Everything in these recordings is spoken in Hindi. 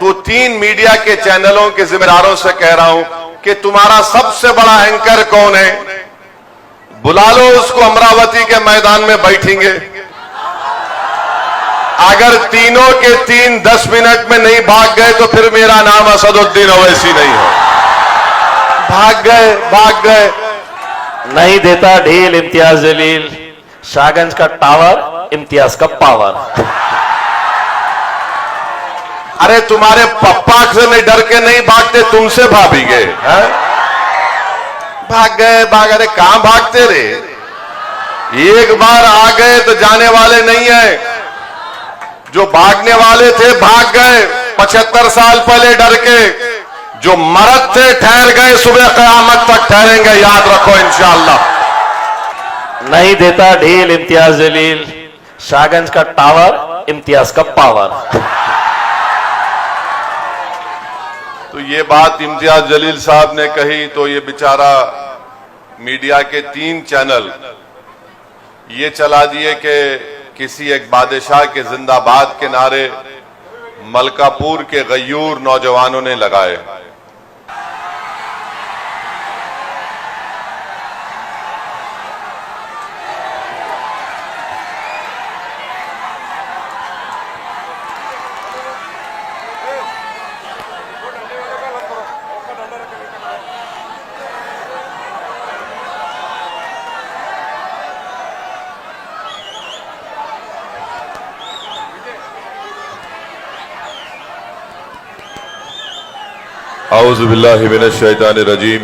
तो 3 मीडिया के चैनलों के जिम्मेदारों से कह रहा हूं कि तुम्हारा सबसे बड़ा एंकर कौन है, बुला लो उसको, अमरावती के मैदान में बैठेंगे। अगर तीनों के 3 10 मिनट में नहीं भाग गए तो फिर मेरा नाम असदुद्दीन ओवैसी नहीं है। भाग गए। नहीं देता ढील इम्तियाज जलील, शाहगंज का टावर, इम्तियाज का पावर। अरे तुम्हारे पप्पा से नहीं डर के नहीं भागते, तुमसे भाभी गए। भाग गए। अरे कहां भागते रे, एक बार आ गए तो जाने वाले नहीं है। जो भागने वाले थे भाग गए 75 साल पहले डर के, जो मरद थे ठहर गए, सुबह क़यामत तक ठहरेंगे, याद रखो इंशाअल्लाह। नहीं देता ढील इम्तियाज जलील, शाहगंज का टावर, इम्तियाज का पावर। तो ये बात इम्तियाज जलील साहब ने कही तो ये बेचारा मीडिया के 3 चैनल ये चला दिए कि किसी एक बादशाह के जिंदाबाद के नारे मलकापुर के गयूर नौजवानों ने लगाए। औज़ु बिल्लाहि मिनश शैतानिर रजीम,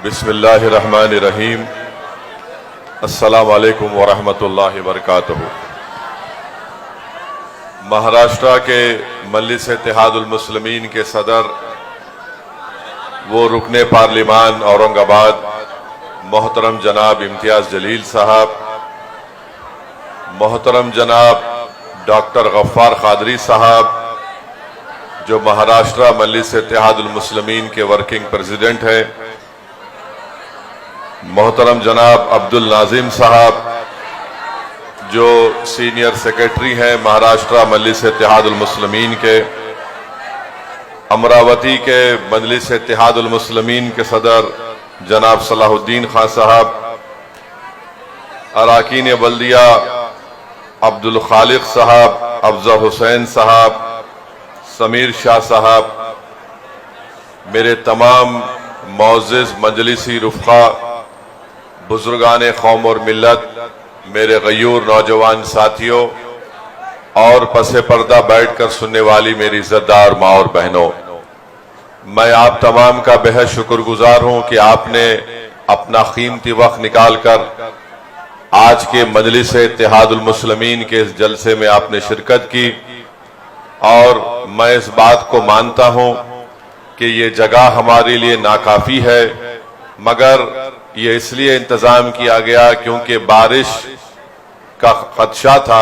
बिस्मिल्लाहिर रहमानिर रहीम, अस्सलामु अलैकुम व रहमतुल्लाहि व बरकातुहू। महाराष्ट्र के मजलिस इत्तेहादुल मुस्लिमीन के सदर, वो रुकने पार्लिमान औरंगाबाद मोहतरम जनाब इम्तियाज जलील साहब, मोहतरम जनाब डॉक्टर गफ्फार कादरी साहब जो महाराष्ट्र मजलिस इत्तेहादुल मुस्लिमीन के वर्किंग प्रेसिडेंट हैं, मोहतरम जनाब अब्दुल नाजिम साहब जो सीनियर सेक्रेटरी हैं महाराष्ट्र मजलिस इत्तेहादुल मुस्लिमीन के, अमरावती के मजलिस इत्तेहादुल मुस्लिमीन के सदर जनाब सलाहुद्दीन खान साहब, अराकीन बल्दिया अब्दुल खालिक साहब, अफजल हुसैन साहब, समीर शाह साहब, मेरे तमाम मौज़िज़ मजलिसी रुफ़क़ा, बुजुर्गान कौम और मिल्लत, मेरे गयूर नौजवान साथियों और पसे पर्दा बैठकर सुनने वाली मेरी इज़्ज़तदार माँ और बहनों, मैं आप तमाम का बेहद शुक्रगुजार हूँ कि आपने अपना कीमती वक्त निकाल कर आज के मजलिस इत्तेहादुल मुस्लिमीन के इस जलसे में आपने शिरकत की। और मैं इस बात को मानता हूं कि ये जगह हमारे लिए नाकाफी है, मगर ये इसलिए इंतजाम किया गया क्योंकि बारिश का खदशा था,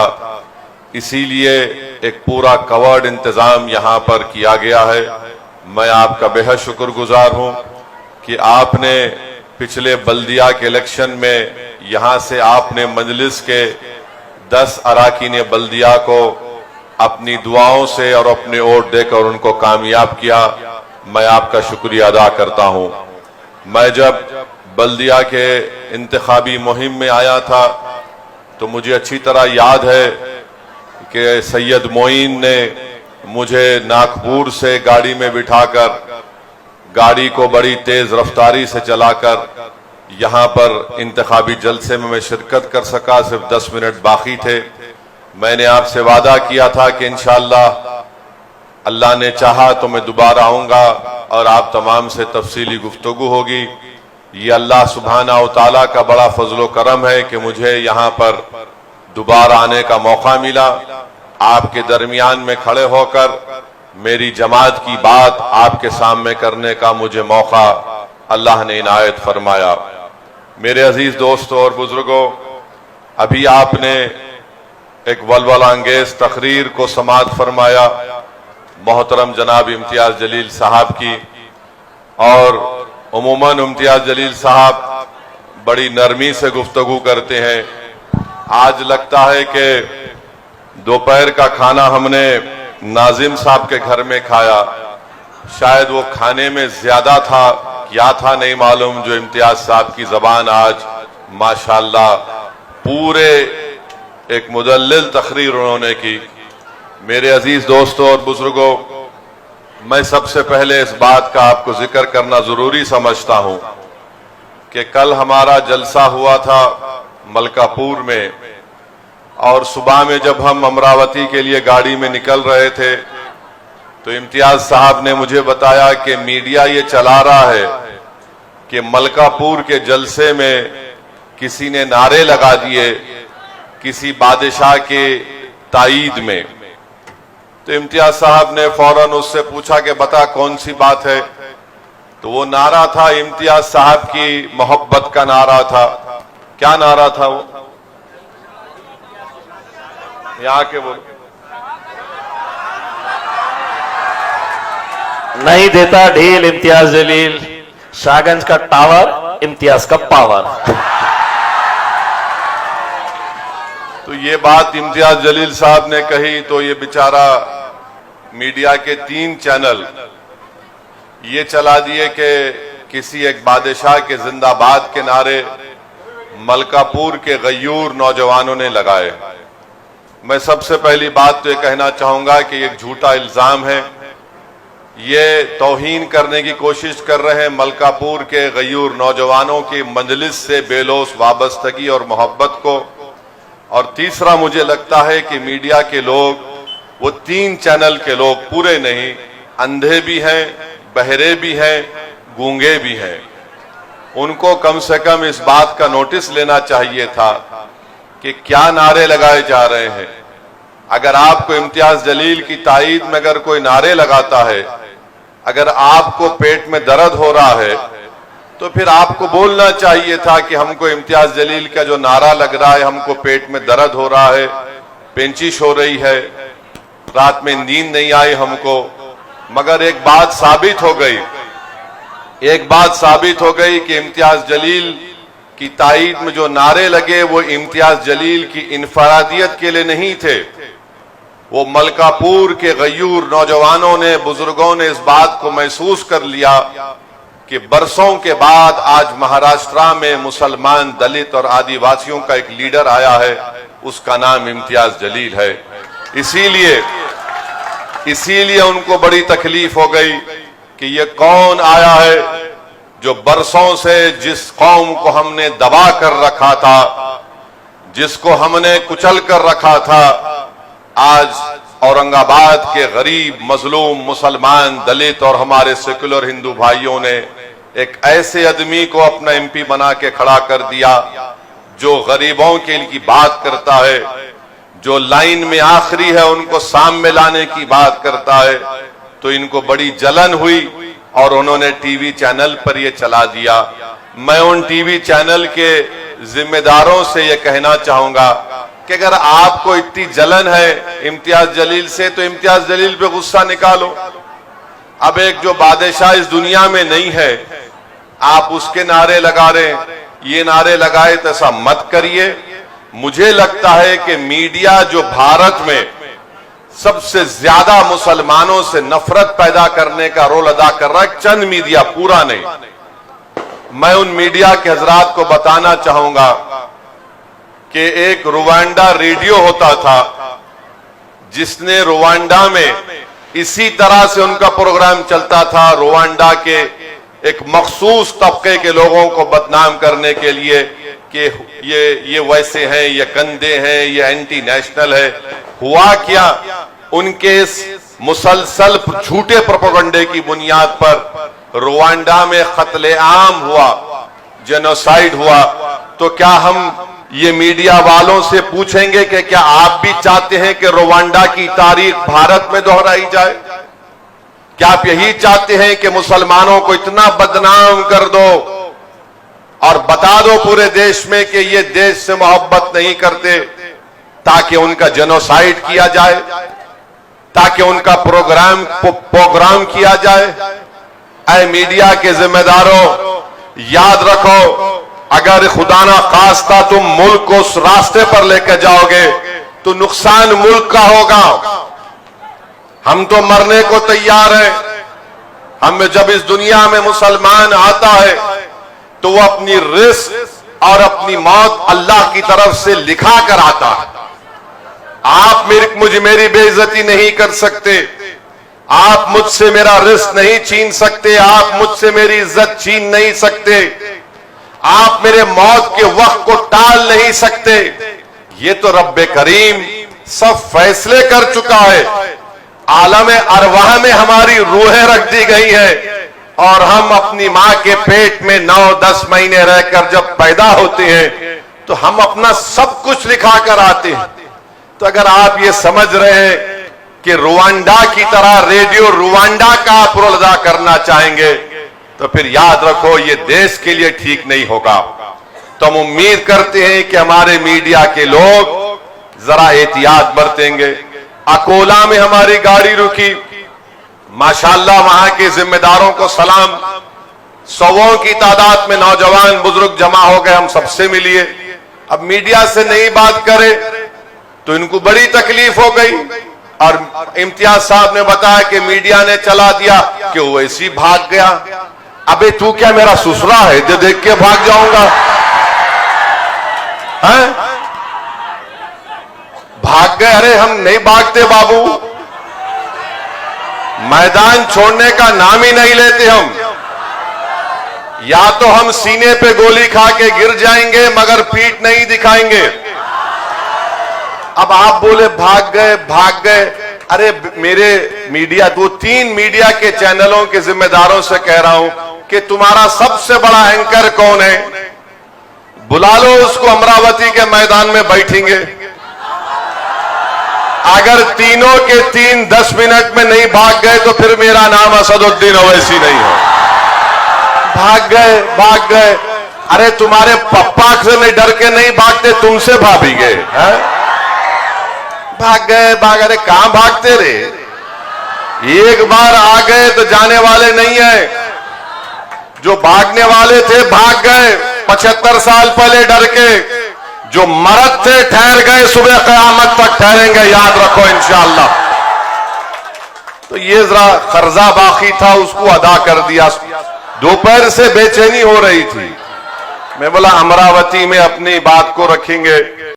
इसीलिए एक पूरा कवर्ड इंतजाम यहां पर किया गया है। मैं आपका बेहद शुक्रगुजार हूं कि आपने पिछले बल्दिया के इलेक्शन में यहां से आपने मजलिस के 10 अराकीन बल्दिया को अपनी दुआओं से और अपने वोट देकर उनको कामयाब किया। मैं आपका शुक्रिया अदा करता हूं। मैं जब बल्दिया के इंतखाबी मुहिम में आया था तो मुझे अच्छी तरह याद है कि सैयद मोइन ने मुझे नागपुर से गाड़ी में बिठाकर गाड़ी को बड़ी तेज रफ्तारी से चलाकर यहां पर इंतखाबी जलसे में मैं शिरकत कर सका। सिर्फ 10 मिनट बाकी थे। मैंने आपसे वादा किया था कि इंशाअल्लाह अल्लाह ने चाहा तो मैं दोबारा आऊंगा और आप तमाम से तफसीली गुफ्तगू होगी। ये अल्लाह सुब्हाना व तआला का बड़ा फजलो करम है कि मुझे यहाँ पर दोबारा आने का मौका मिला। आपके दरमियान में खड़े होकर मेरी जमात की बात आपके सामने करने का मुझे मौका अल्लाह ने इनायत फरमाया। मेरे अजीज दोस्तों और बुजुर्गों, अभी आपने एक वलवलांगेज तकरीर को समाअत फरमाया मोहतरम जनाब इम्तियाज जलील साहब की, और उमूमन इम्तियाज जलील साहब बड़ी नरमी से गुफ्तगू करते हैं। आज लगता है कि दोपहर का खाना हमने नाजिम साहब के घर में खाया। शायद वो खाने में ज्यादा था, क्या था नहीं मालूम, जो इम्तियाज साहब की जबान आज माशाल्लाह पूरे एक मुदल्लिल तकरीर उन्होंने की। मेरे अजीज दोस्तों और बुजुर्गों, मैं सबसे पहले इस बात का आपको जिक्र करना जरूरी समझता हूं कि कल हमारा जलसा हुआ था मलकापुर में, और सुबह में जब हम अमरावती के लिए गाड़ी में निकल रहे थे तो इम्तियाज साहब ने मुझे बताया कि मीडिया ये चला रहा है कि मलकापुर के जलसे में किसी ने नारे लगा दिए किसी बादशाह के ताईद में। तो इम्तियाज साहब ने फौरन उससे पूछा कि बता कौन सी बात है। तो वो नारा था इम्तियाज साहब की मोहब्बत का नारा था। क्या नारा था वो? यहाँ के बोलो। नहीं देता ढील इम्तियाज जलील, शाहगंज का टावर इम्तियाज का पावर। तो ये बात इम्तियाज जलील साहब ने कही तो ये बेचारा मीडिया के 3 चैनल ये चला दिए कि किसी एक बादशाह के जिंदाबाद के नारे मलकापुर के गयूर नौजवानों ने लगाए। मैं सबसे पहली बात तो ये कहना चाहूंगा कि एक झूठा इल्जाम है। ये तौहीन करने की कोशिश कर रहे हैं मलकापुर के गयूर नौजवानों की मजलिस से बेलोस वाबस्तगी और मोहब्बत को। और तीसरा मुझे लगता है कि मीडिया के लोग, वो 3 चैनल के लोग पूरे नहीं, अंधे भी हैं, बहरे भी हैं, गूंगे भी हैं। उनको कम से कम इस बात का नोटिस लेना चाहिए था कि क्या नारे लगाए जा रहे हैं। अगर आपको इम्तियाज जलील की ताईद में अगर कोई नारे लगाता है, अगर आपको पेट में दर्द हो रहा है, तो फिर आपको बोलना चाहिए था कि हमको इम्तियाज जलील का जो नारा लग रहा है, हमको पेट में दर्द हो रहा है, पेंचिश हो रही है, रात में नींद नहीं आई हमको। मगर एक बात साबित हो गई कि इम्तियाज जलील की ताईद में जो नारे लगे वो इम्तियाज जलील की इनफरादियत के लिए नहीं थे। वो मलकापुर के गयूर नौजवानों ने, बुजुर्गों ने इस बात को महसूस कर लिया कि बरसों के बाद आज महाराष्ट्र में मुसलमान, दलित और आदिवासियों का एक लीडर आया है, उसका नाम इम्तियाज जलील है। इसीलिए उनको बड़ी तकलीफ हो गई कि ये कौन आया है जो बरसों से जिस कौम को हमने दबा कर रखा था, जिसको हमने कुचल कर रखा था, आज औरंगाबाद के गरीब मजलूम मुसलमान, दलित और हमारे सेकुलर हिंदू भाइयों ने एक ऐसे आदमी को अपना एमपी बना के खड़ा कर दिया जो गरीबों के लिए बात करता है, जो लाइन में आखिरी है उनको सामने लाने की बात करता है। तो इनको बड़ी जलन हुई और उन्होंने टीवी चैनल पर ये चला दिया। मैं उन टीवी चैनल के जिम्मेदारों से ये कहना चाहूंगा कि अगर आपको इतनी जलन है इम्तियाज जलील से, तो इम्तियाज जलील पे गुस्सा निकालो। अब एक जो बादशाह इस दुनिया में नहीं है, आप उसके नारे लगा रहे हैं, ये नारे लगाए तो ऐसा मत करिए। मुझे लगता है कि मीडिया जो भारत में सबसे ज्यादा मुसलमानों से नफरत पैदा करने का रोल अदा कर रहा है, चंद मीडिया, पूरा नहीं। मैं उन मीडिया के हजरात को बताना चाहूंगा कि एक रुवांडा रेडियो होता था जिसने रुवांडा में इसी तरह से उनका प्रोग्राम चलता था, रुवांडा के एक मखसूस तबके के लोगों को बदनाम करने के लिए कि ये वैसे हैं, ये गंदे हैं, ये एंटी नेशनल है। हुआ क्या, उनके इस मुसलसल झूठे प्रोपेगेंडे की बुनियाद पर रुवांडा में कत्लेआम हुआ, जेनोसाइड हुआ। तो क्या हम ये मीडिया वालों से पूछेंगे कि क्या आप भी चाहते हैं कि रुवांडा की तारीख भारत में दोहराई जाए? क्या आप यही चाहते हैं कि मुसलमानों को इतना बदनाम कर दो और बता दो पूरे देश में कि ये देश से मोहब्बत नहीं करते, ताकि उनका जेनोसाइड किया जाए, ताकि उनका प्रोग्राम किया जाए? ऐ मीडिया के जिम्मेदारों, याद रखो, अगर खुदा ना खास्ता तुम मुल्क को उस रास्ते पर लेकर जाओगे तो नुकसान मुल्क का होगा। हम तो मरने को तैयार हैं। हम जब इस दुनिया में मुसलमान आता है तो वो अपनी रिस्क और अपनी मौत अल्लाह की तरफ से लिखा कर आता है। आप मेरी बेइज्जती नहीं कर सकते, आप मुझसे मेरा रिस्क नहीं छीन सकते, आप मुझसे मेरी इज्जत छीन नहीं सकते, आप मेरे मौत के वक्त को टाल नहीं सकते। ये तो रब्बे करीम सब फैसले कर चुका है। आलम अरवाह में हमारी रूहें रख दी गई है और हम अपनी मां के पेट में 9-10 महीने रहकर जब पैदा होते हैं तो हम अपना सब कुछ लिखा कर आते हैं। तो अगर आप ये समझ रहे हैं कि रुवांडा की तरह रेडियो रुवांडा का आप रोल अदा करना चाहेंगे तो फिर याद रखो ये देश के लिए ठीक नहीं होगा। तो हम उम्मीद करते हैं कि हमारे मीडिया के लोग जरा एहतियात बरतेंगे। अकोला में हमारी गाड़ी रुकी, माशाल्लाह वहां के जिम्मेदारों को सलाम। सौों की तादाद में नौजवान बुजुर्ग जमा हो गए, हम सबसे मिलिए। अब मीडिया से नहीं बात करे तो इनको बड़ी तकलीफ हो गई और इम्तियाज साहब ने बताया कि मीडिया ने चला दिया कि वो ऐसे ही भाग गया। अबे तू क्या मेरा ससुरा है जो देख के भाग जाऊंगा? हैं? भाग गए? अरे हम नहीं भागते बाबू, मैदान छोड़ने का नाम ही नहीं लेते हम। या तो हम सीने पे गोली खा के गिर जाएंगे मगर पीठ नहीं दिखाएंगे। अब आप बोले भाग गए भाग गए। अरे मेरे मीडिया 2-3 मीडिया के चैनलों के जिम्मेदारों से कह रहा हूं कि तुम्हारा सबसे बड़ा एंकर कौन है, बुला लो उसको, अमरावती के मैदान में बैठेंगे। अगर तीनों के 10 मिनट में नहीं भाग गए तो फिर मेरा नाम असदुद्दीन ओवैसी नहीं है। भाग गए भाग गए। अरे तुम्हारे पप्पा से नहीं डर के नहीं भागते, तुमसे भाभी गए हैं? भाग गए भाग। अरे कहां भागते रे? एक बार आ गए तो जाने वाले नहीं है। जो भागने वाले थे भाग गए 75 साल पहले डर के। जो मरद थे ठहर गए, सुबह क़यामत तक ठहरेंगे, याद रखो इंशाअल्लाह। तो ये जरा कर्जा बाकी था, उसको अदा कर दिया। दोपहर से बेचैनी हो रही थी। मैं बोला अमरावती में अपनी बात को रखेंगे।